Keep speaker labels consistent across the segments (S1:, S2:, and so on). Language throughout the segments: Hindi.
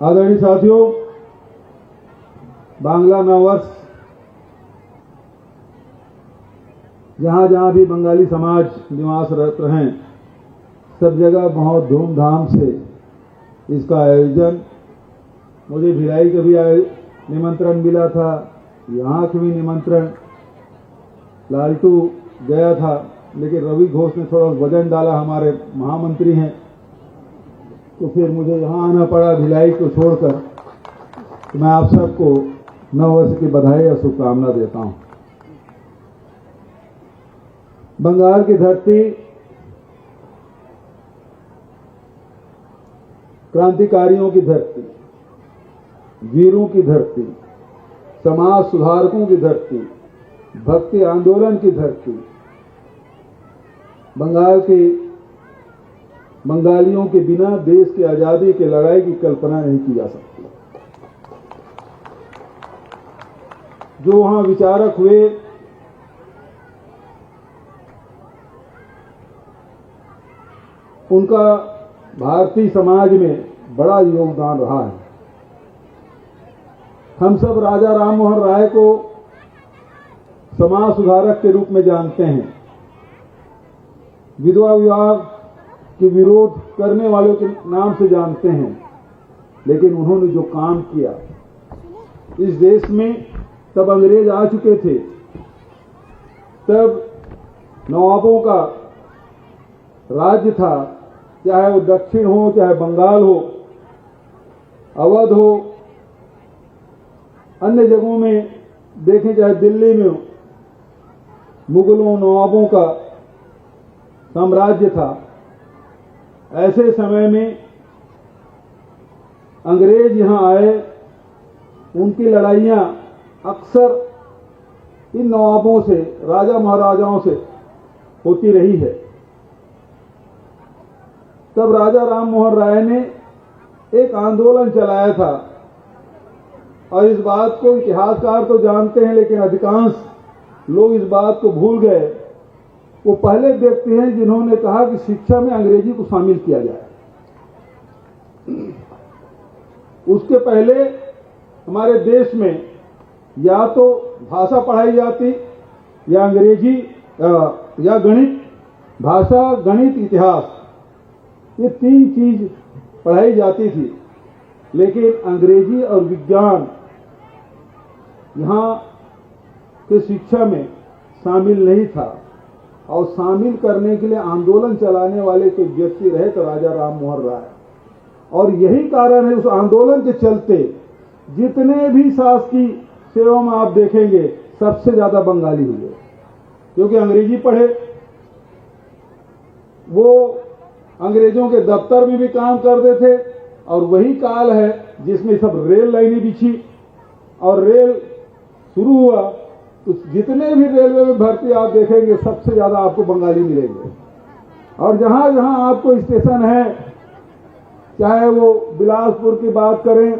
S1: आदरणीय साथियों, बांग्ला नववर्ष जहाँ जहाँ भी बंगाली समाज निवासरत हैं, सब जगह बहुत धूमधाम से इसका आयोजन, मुझे भिलाई का भी निमंत्रण मिला था, यहाँ के भी निमंत्रण, लालटू गया था, लेकिन रवि घोष ने थोड़ा वजन डाला, हमारे महामंत्री हैं, तो फिर मुझे यहाँ आना पड़ा भिलाई को छोड़कर। तो मैं आप सबको नववर्ष की बधाई और शुभकामना देता हूँ। बंगाल की धरती क्रांतिकारियों की धरती, वीरों की धरती, समाज सुधारकों की धरती, भक्ति आंदोलन की धरती, बंगालियों के बिना देश की आजादी की लड़ाई की कल्पना नहीं की जा सकती। जो वहां विचारक हुए, उनका भारतीय समाज में बड़ा योगदान रहा है। हम सब राजा राम मोहन राय को समाज सुधारक के रूप में जानते हैं, विधवा विवाह के विरोध करने वालों के नाम से जानते हैं, लेकिन उन्होंने जो काम किया इस देश में, तब अंग्रेज आ चुके थे, तब नवाबों का राज्य था, चाहे वो दक्षिण हो, चाहे बंगाल हो, अवध हो, अन्य जगहों में देखें, चाहे दिल्ली में हो, मुगलों नवाबों का साम्राज्य था। ऐसे समय में अंग्रेज यहां आए, उनकी लड़ाइयां अक्सर इन नवाबों से, राजा महाराजाओं से होती रही है। तब राजा राम मोहन राय ने एक आंदोलन चलाया था, और इस बात को इतिहासकार तो जानते हैं, लेकिन अधिकांश लोग इस बात को भूल गए। वो पहले व्यक्ति हैं जिन्होंने कहा कि शिक्षा में अंग्रेजी को शामिल किया जाए। उसके पहले हमारे देश में या तो भाषा पढ़ाई जाती, या अंग्रेजी या गणित, भाषा, गणित, इतिहास, ये तीन चीज पढ़ाई जाती थी, लेकिन अंग्रेजी और विज्ञान यहाँ के शिक्षा में शामिल नहीं था। और शामिल करने के लिए आंदोलन चलाने वाले कोई व्यक्ति रहे तो राजा राम मोहन राय। और यही कारण है, उस आंदोलन के चलते जितने भी शासकीय सेवा में आप देखेंगे, सबसे ज्यादा बंगाली हुए, क्योंकि अंग्रेजी पढ़े। वो अंग्रेजों के दफ्तर में भी काम करते थे, और वही काल है जिसमें सब रेल लाइनें बिछी और रेल शुरू हुआ। तो जितने भी रेलवे में भर्ती आप देखेंगे, सबसे ज्यादा आपको बंगाली मिलेंगे। और जहां जहां आपको स्टेशन है, चाहे वो बिलासपुर की बात करें,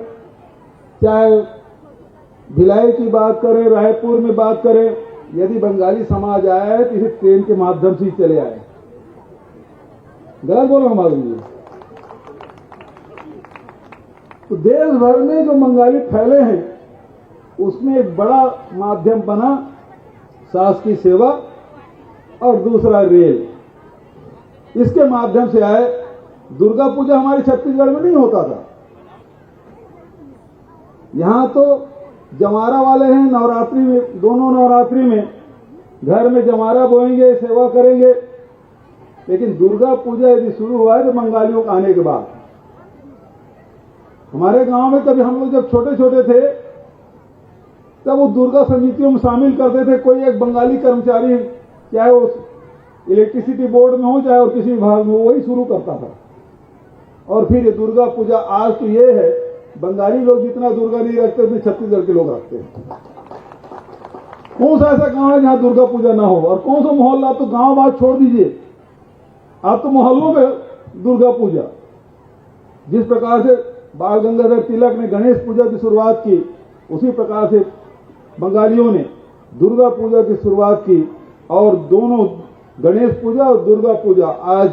S1: चाहे भिलाई की बात करें, रायपुर में बात करें, यदि बंगाली समाज आया है तो इसे ट्रेन के माध्यम से ही चले आए। गलत बोला हमारे लिए। तो देश भर में जो बंगाली फैले हैं, उसमें एक बड़ा माध्यम बना शासकीय सेवा, और दूसरा रेल। इसके माध्यम से आए। दुर्गा पूजा हमारे छत्तीसगढ़ में नहीं होता था। यहां तो जमारा वाले हैं, नवरात्रि में, दोनों नवरात्रि में घर में जमारा बोएंगे, सेवा करेंगे। लेकिन दुर्गा पूजा यदि शुरू हुआ है तो बंगालियों के आने के बाद। हमारे गांव में कभी हम लोग जब छोटे छोटे थे, तब वो दुर्गा समितियों में शामिल करते थे। कोई एक बंगाली कर्मचारी, चाहे वो इलेक्ट्रिसिटी बोर्ड में हो, चाहे और किसी विभाग में हो, वही शुरू करता था। और फिर ये दुर्गा पूजा, आज तो ये है, बंगाली लोग जितना दुर्गा नहीं रखते उतने छत्तीसगढ़ के लोग रखते हैं। कौन सा ऐसा गांव है जहां दुर्गा पूजा ना हो? और कौन सा मोहल्ला? तो गांव बात छोड़ दीजिए, आप तो मोहल्लों में दुर्गा पूजा। जिस प्रकार से बाल गंगाधर तिलक ने गणेश पूजा की शुरुआत की, उसी प्रकार से बंगालियों ने दुर्गा पूजा की शुरुआत की। और दोनों, गणेश पूजा और दुर्गा पूजा, आज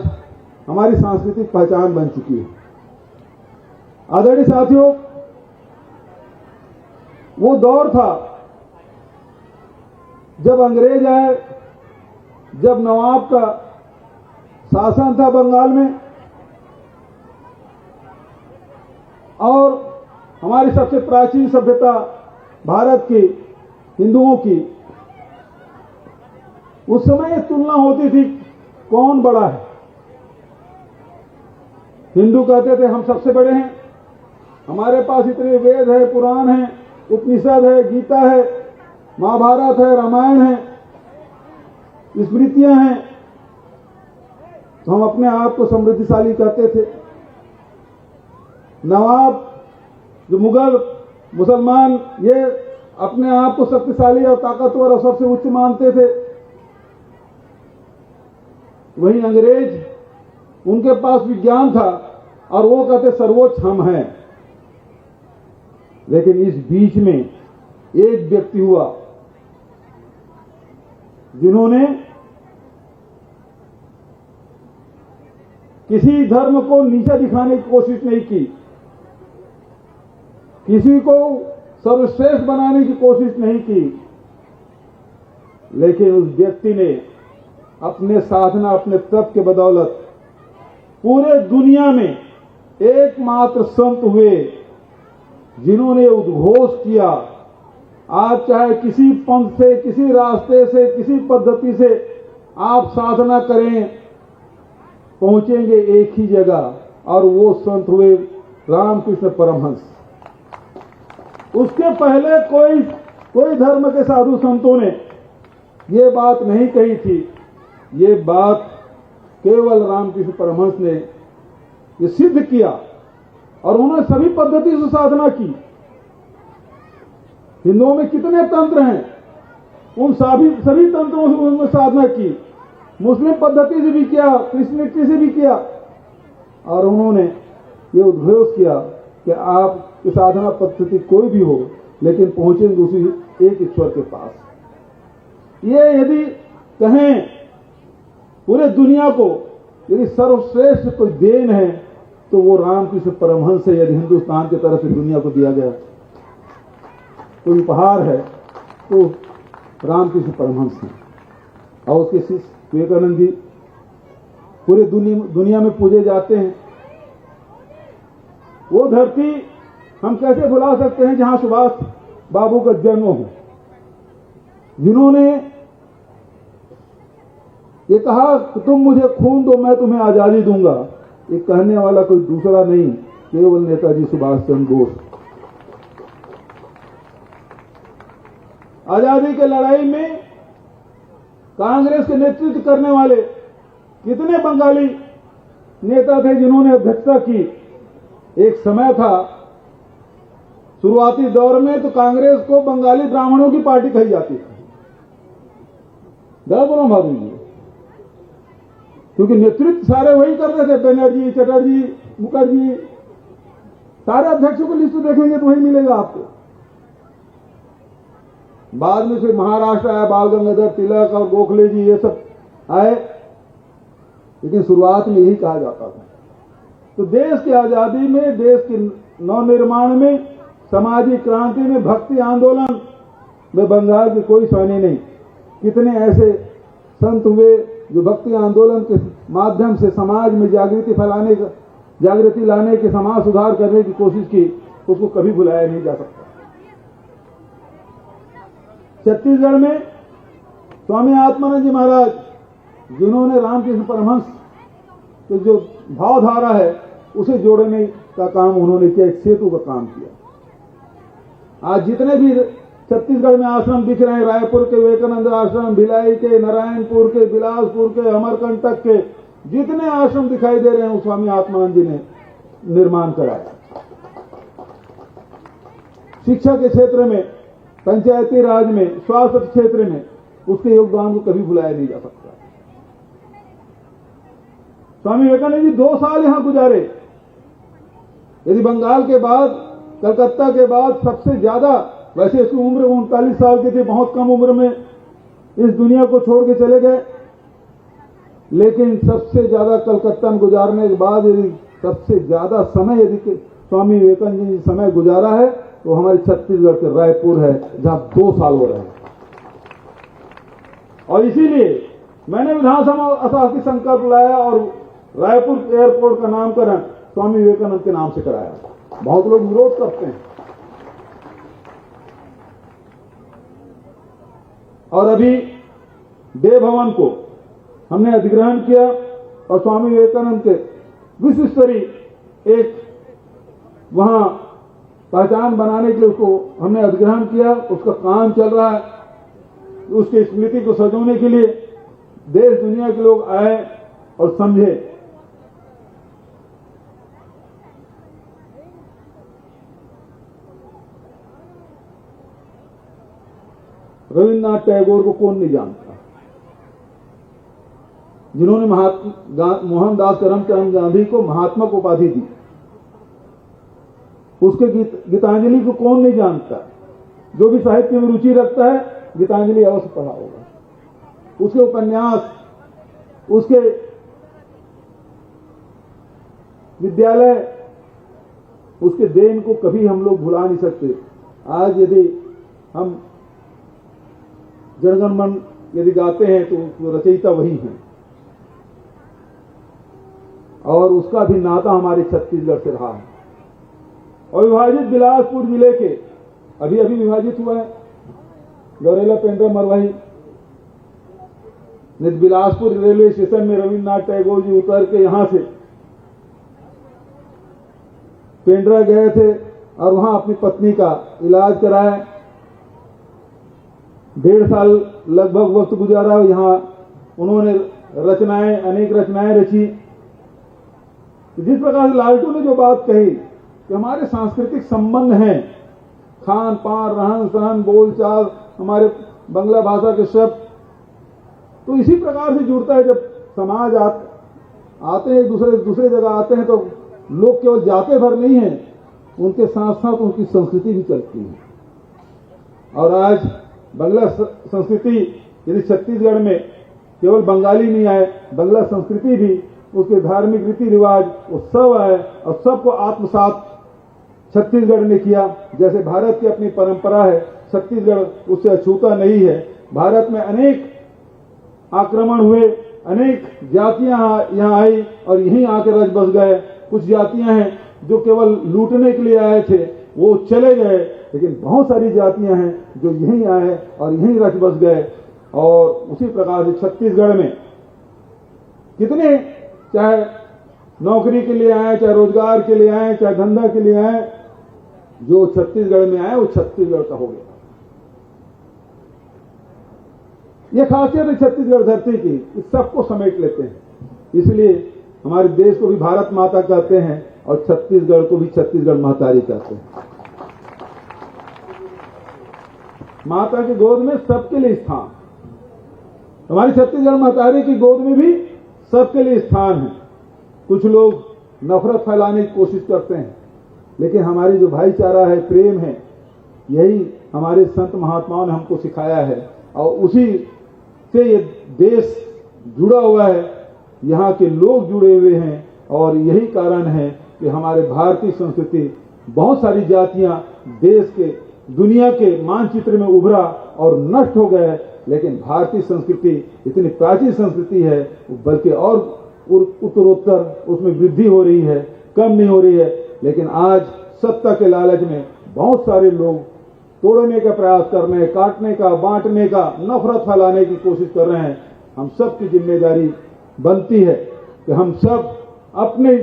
S1: हमारी सांस्कृतिक पहचान बन चुकी है। आदरणीय साथियों, वो दौर था जब अंग्रेज आए, जब नवाब का शासन था बंगाल में, और हमारी सबसे प्राचीन सभ्यता भारत की, हिंदुओं की, उस समय तुलना होती थी कौन बड़ा है। हिंदू कहते थे हम सबसे बड़े हैं, हमारे पास इतने वेद है, पुराण है, उपनिषद है, गीता है, महाभारत है, रामायण है, स्मृतियां हैं, तो हम अपने आप को समृद्धिशाली कहते थे। नवाब, जो मुगल, मुसलमान, ये अपने आप को शक्तिशाली और ताकतवर और सबसे उच्च मानते थे। वहीं अंग्रेज, उनके पास विज्ञान था और वो कहते सर्वोच्च हम हैं। लेकिन इस बीच में एक व्यक्ति हुआ जिन्होंने किसी धर्म को नीचा दिखाने की कोशिश नहीं की, किसी को सर्वश्रेष्ठ बनाने की कोशिश नहीं की, लेकिन उस व्यक्ति ने अपने साधना, अपने तप के बदौलत पूरे दुनिया में एकमात्र संत हुए जिन्होंने उद्घोष किया, आप चाहे किसी पंथ से, किसी रास्ते से, किसी पद्धति से आप साधना करें, पहुंचेंगे एक ही जगह, और वो संत हुए रामकृष्ण परमहंस। उसके पहले कोई धर्म के साधु संतों ने ये बात नहीं कही थी। ये बात केवल रामकृष्ण परमहंस ने ये सिद्ध किया, और उन्होंने सभी पद्धति से साधना की। हिंदुओं में कितने तंत्र हैं, उन सभी तंत्रों से उन्होंने साधना की। मुस्लिम पद्धति से भी किया, क्रिश्चियनिटी से भी किया, और उन्होंने ये उद्घोष किया कि आपकी साधना पद्धति कोई भी हो, लेकिन पहुंचेंगे उसी एक ईश्वर के पास। ये यदि कहें पूरे दुनिया को यदि सर्वश्रेष्ठ कोई देन है तो वो रामकृष्ण परमहंस से, यदि हिंदुस्तान की तरफ से दुनिया को दिया गया कोई उपहार है तो रामकृष्ण परमहंस है। और उसके शिष्य विवेकानंद जी पूरे दुनिया में पूजे जाते हैं। वो धरती हम कैसे भुला सकते हैं जहां सुभाष बाबू का जन्म हो, जिन्होंने ये कहा कि तुम मुझे खून दो, मैं तुम्हें आजादी दूंगा। ये कहने वाला कोई दूसरा नहीं, केवल नेताजी सुभाष चंद्र बोस। आजादी की लड़ाई में कांग्रेस के नेतृत्व करने वाले कितने बंगाली नेता थे जिन्होंने अध्यक्षता की। एक समय था शुरुआती दौर में तो कांग्रेस को बंगाली ब्राह्मणों की पार्टी कही जाती थी। गलत बोला भाभी जी, क्योंकि नेतृत्व सारे वही करते थे, बनर्जी, चटर्जी, मुखर्जी, सारे अध्यक्षों को लिस्ट देखेंगे तो वही मिलेगा आपको। बाद में फिर महाराष्ट्र आया, बाल गंगाधर तिलक और गोखले जी, ये सब आए, लेकिन शुरुआत में यही कहा जाता था। तो देश की आजादी में, देश के नवनिर्माण में, सामाजिक क्रांति में, भक्ति आंदोलन में बंगाल की कोई स्वानी नहीं। कितने ऐसे संत हुए जो भक्ति आंदोलन के माध्यम से समाज में जागृति लाने के, समाज सुधार करने की कोशिश की, उसको कभी भुलाया नहीं जा सकता। छत्तीसगढ़ में स्वामी आत्मानंद जी महाराज, जिन्होंने रामकृष्ण परमहंस की जो भावधारा है उसे जोड़ने का काम उन्होंने किया, एक सेतु का काम किया। आज जितने भी छत्तीसगढ़ में आश्रम दिख रहे हैं, रायपुर के विवेकानंद आश्रम, भिलाई के, नारायणपुर के, बिलासपुर के, अमरकंटक के, जितने आश्रम दिखाई दे रहे हैं, स्वामी आत्मानंद जी ने निर्माण कराया। शिक्षा के क्षेत्र में, पंचायती राज में, स्वास्थ्य क्षेत्र में उसके योगदान को कभी भुलाया नहीं जा सकता। स्वामी विवेकानंद जी 2 साल यहां गुजारे। यदि बंगाल के बाद, कलकत्ता के बाद सबसे ज्यादा, वैसे इसकी उम्र 39 साल की थी, बहुत कम उम्र में इस दुनिया को छोड़ के चले गए, लेकिन सबसे ज्यादा कलकत्ता में गुजारने के बाद यदि सबसे ज्यादा समय यदि स्वामी विवेकानंद जी ने समय गुजारा है वो हमारे छत्तीसगढ़ के रायपुर है, जहां 2 साल हो रहे हैं। और इसीलिए मैंने विधानसभा अथॉरिटी संकल्प लाया और रायपुर एयरपोर्ट का नामकरण स्वामी विवेकानंद के नाम से कराया। बहुत लोग विरोध करते हैं। और अभी देव भवन को हमने अधिग्रहण किया और स्वामी विवेकानंद के विश्व स्तरीय एक वहां पहचान बनाने के लिए उसको हमने अधिग्रहण किया। उसका काम चल रहा है। उसकी स्मृति को सजोने के लिए देश दुनिया के लोग आए और समझे। रविन्द्रनाथ टैगोर को कौन नहीं जानता, जिन्होंने मोहनदास करमचंद गांधी को महात्मा को उपाधि दी। उसके गीतांजलि को कौन नहीं जानता। जो भी साहित्य में रुचि रखता है गीतांजलि अवश्य पढ़ा होगा। उसके उपन्यास, उसके विद्यालय, उसके देन को कभी हम लोग भुला नहीं सकते। आज यदि हम जनगण मन यदि गाते हैं तो रचयिता वही हैं और उसका भी नाता हमारे छत्तीसगढ़ से रहा है। और विभाजित बिलासपुर जिले के अभी विभाजित हुआ है गौरेला, पेंड्रा, मरवाही। बिलासपुर रेलवे स्टेशन में रविन्द्रनाथ टैगोर जी उतर के यहां से पेंड्रा गए थे और वहां अपनी पत्नी का इलाज कराया। 1.5 साल लगभग वक्त गुजारा। यहां उन्होंने अनेक रचनाएं रची। जिस प्रकार से लालटू ने जो बात कही कि हमारे सांस्कृतिक संबंध हैं, खान पान, रहन सहन, बोलचाल, हमारे बंगला भाषा के शब्द, तो इसी प्रकार से जुड़ता है। जब समाज आते हैं दूसरे जगह आते हैं तो लोग केवल जाते भर नहीं हैं, उनके साथ साथ उनकी संस्कृति भी चलती है। और आज बंगला संस्कृति यदि छत्तीसगढ़ में केवल बंगाली नहीं आए, बंगला संस्कृति भी, उसके धार्मिक रीति रिवाज वो सब आए और सबको आत्मसात छत्तीसगढ़ ने किया। जैसे भारत की अपनी परंपरा है, छत्तीसगढ़ उससे अछूता नहीं है। भारत में अनेक आक्रमण हुए, अनेक जातियां यहां आई और यहीं आके रच बस गए। कुछ जातियां हैं जो केवल लूटने के लिए आए थे, वो चले गए, लेकिन बहुत सारी जातियां हैं जो यहीं आए और यहीं रच बस गए। और उसी प्रकार से छत्तीसगढ़ में कितने, चाहे नौकरी के लिए आए, चाहे रोजगार के लिए आए, चाहे धंधा के लिए आए, जो छत्तीसगढ़ में आए वो छत्तीसगढ़ का हो गया। ये खासियत है छत्तीसगढ़ धरती की, इस सबको समेट लेते हैं। इसलिए हमारे देश को भी भारत माता कहते हैं और छत्तीसगढ़ को भी छत्तीसगढ़ महतारी कहते हैं। माता की गोद में सबके लिए स्थान, हमारी छत्तीसगढ़ महतारी की गोद में भी सबके लिए स्थान है। कुछ लोग नफरत फैलाने की कोशिश करते हैं, लेकिन हमारी जो भाईचारा है, प्रेम है, यही हमारे संत महात्माओं ने हमको सिखाया है और उसी से ये देश जुड़ा हुआ है, यहाँ के लोग जुड़े हुए हैं। और यही कारण है कि हमारे भारतीय संस्कृति, बहुत सारी जातियां देश के, दुनिया के मानचित्र में उभरा और नष्ट हो गए, लेकिन भारतीय संस्कृति इतनी प्राचीन संस्कृति है, बल्कि और उत्तरोत्तर उसमें वृद्धि हो रही है, कम नहीं हो रही है। लेकिन आज सत्ता के लालच में बहुत सारे लोग तोड़ने का प्रयास कर रहे हैं, काटने का, बांटने का, नफरत फैलाने की कोशिश कर रहे हैं। हम सब की जिम्मेदारी बनती है कि हम सब अपने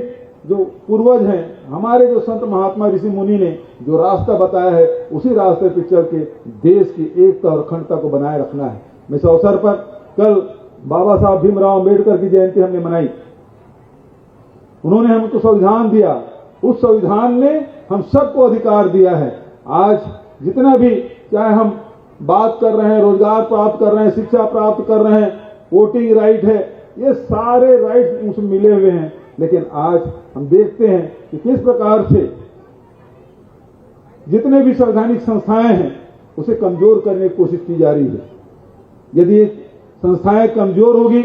S1: जो पूर्वज हैं, हमारे जो संत महात्मा ऋषि मुनि ने जो रास्ता बताया है, उसी रास्ते पर चल के देश की एकता और अखंडता को बनाए रखना है। इस अवसर पर कल बाबा साहब भीमराव अम्बेडकर की जयंती हमने मनाई। उन्होंने हमको संविधान दिया, उस संविधान ने हम सबको अधिकार दिया है। आज जितना भी, चाहे हम बात कर रहे हैं, रोजगार प्राप्त कर रहे हैं, शिक्षा प्राप्त कर रहे हैं, वोटिंग राइट है, ये सारे राइट उसमें मिले हुए हैं। लेकिन आज हम देखते हैं कि किस प्रकार से जितने भी संवैधानिक संस्थाएं हैं उसे कमजोर करने की कोशिश की जा रही है। यदि संस्थाएं कमजोर होगी,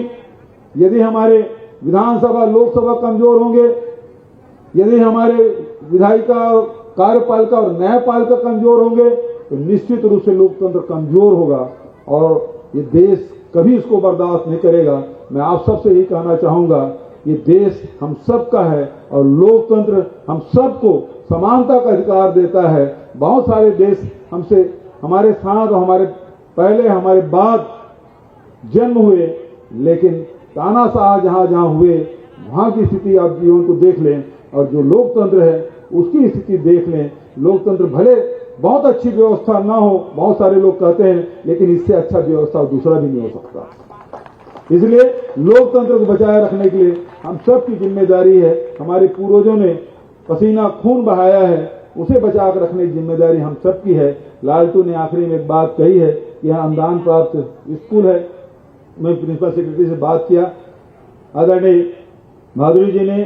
S1: यदि हमारे विधानसभा, लोकसभा कमजोर होंगे, यदि हमारे विधायिका, कार्यपालिका और न्यायपालिका कमजोर होंगे तो निश्चित रूप से लोकतंत्र कमजोर होगा और ये देश कभी इसको बर्दाश्त नहीं करेगा। मैं आप सबसे यही कहना चाहूंगा, ये देश हम सबका है और लोकतंत्र हम सबको समानता का अधिकार देता है। बहुत सारे देश हमसे, हमारे साथ और हमारे पहले, हमारे बाद जन्म हुए, लेकिन तानाशाह जहां हुए वहां की स्थिति आप जीवन को देख लें और जो लोकतंत्र है उसकी स्थिति देख लें। लोकतंत्र भले बहुत अच्छी व्यवस्था ना हो, बहुत सारे लोग कहते हैं, लेकिन इससे अच्छा व्यवस्था दूसरा भी नहीं हो सकता। इसलिए लोकतंत्र को बचाए रखने के लिए हम सब की जिम्मेदारी है। हमारे पूर्वजों ने पसीना खून बहाया है, उसे बचा कर रखने की जिम्मेदारी हम सब की है। लालटू ने आखिरी में एक बात कही है कि यह अनुदान प्राप्त स्कूल है। मैं प्रिंसिपल सेक्रेटरी से बात किया, आदरणीय माधुरी जी ने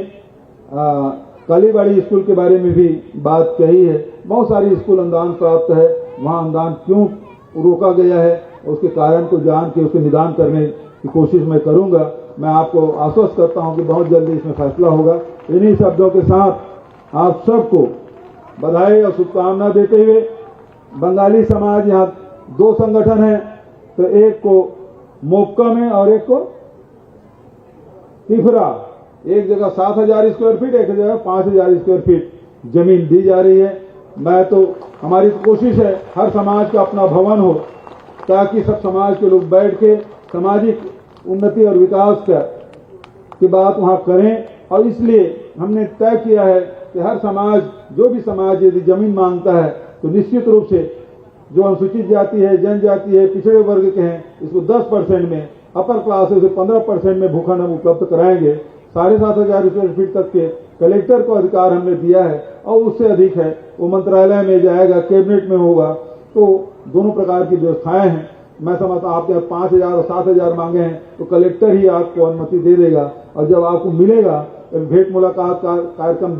S1: कालीबाड़ी स्कूल के बारे में भी बात कही है। बहुत सारी स्कूल अनुदान प्राप्त है, वहाँ अनुदान क्यों रोका गया है उसके कारण को जान के उसके निदान करने की कोशिश मैं करूंगा। मैं आपको आश्वस्त करता हूं कि बहुत जल्दी इसमें फैसला होगा। इन्हीं शब्दों के साथ आप सबको बधाई और शुभकामना देते हुए, बंगाली समाज यहाँ 2 संगठन है, तो एक को मोक्का में और एक को तिफरा, एक जगह 7,000 स्क्वायर फीट, एक जगह 5,000 स्क्वायर फीट जमीन दी जा रही है। मैं तो, हमारी कोशिश है हर समाज का अपना भवन हो ताकि सब समाज के लोग बैठ के सामाजिक उन्नति और विकास की बात वहां करें। और इसलिए हमने तय किया है कि हर समाज, जो भी समाज यदि जमीन मांगता है तो निश्चित रूप से जो अनुसूचित जाति है, जनजाति है, पिछड़े वर्ग के हैं, इसको 10% में, अपर क्लास है उसे 15% में भूखंड हम उपलब्ध कराएंगे। 7,500 स्क्वायर फीट तक के कलेक्टर को अधिकार हमने दिया है और उससे अधिक है वो मंत्रालय में जाएगा, कैबिनेट में होगा। तो दोनों प्रकार की व्यवस्थाएं हैं। मैं समझता हूं आपके 5,000 और 7,000 मांगे हैं तो कलेक्टर ही आपको अनुमति दे देगा और जब आपको मिलेगा, भेंट मुलाकात का कार्यक्रम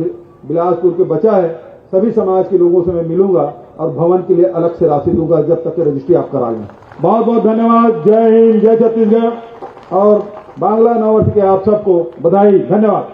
S1: बिलासपुर के बचा है, सभी समाज के लोगों से मैं मिलूंगा और भवन के लिए अलग से राशि दूंगा जब तक कि रजिस्ट्री आप करा लें। बहुत बहुत धन्यवाद। जय हिंद, जय छत्तीसगढ़ और बांग्ला नववर्ष के आप सबको बधाई, धन्यवाद।